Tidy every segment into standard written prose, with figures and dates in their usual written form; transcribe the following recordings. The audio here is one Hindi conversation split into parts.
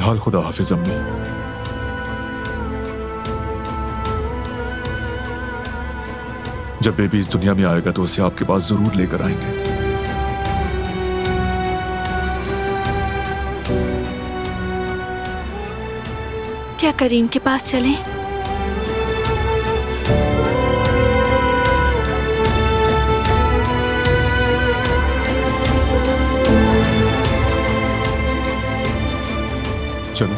बहरहाल खुदा हाफिज अम्मी। जब बेबी इस दुनिया में आएगा तो उसे आपके पास जरूर लेकर आएंगे। क्या करीम के पास चलें? चलो।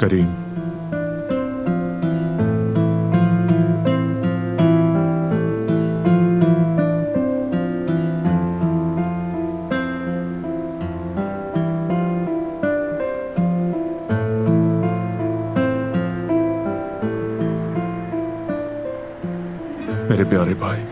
करीम, मेरे प्यारे भाई,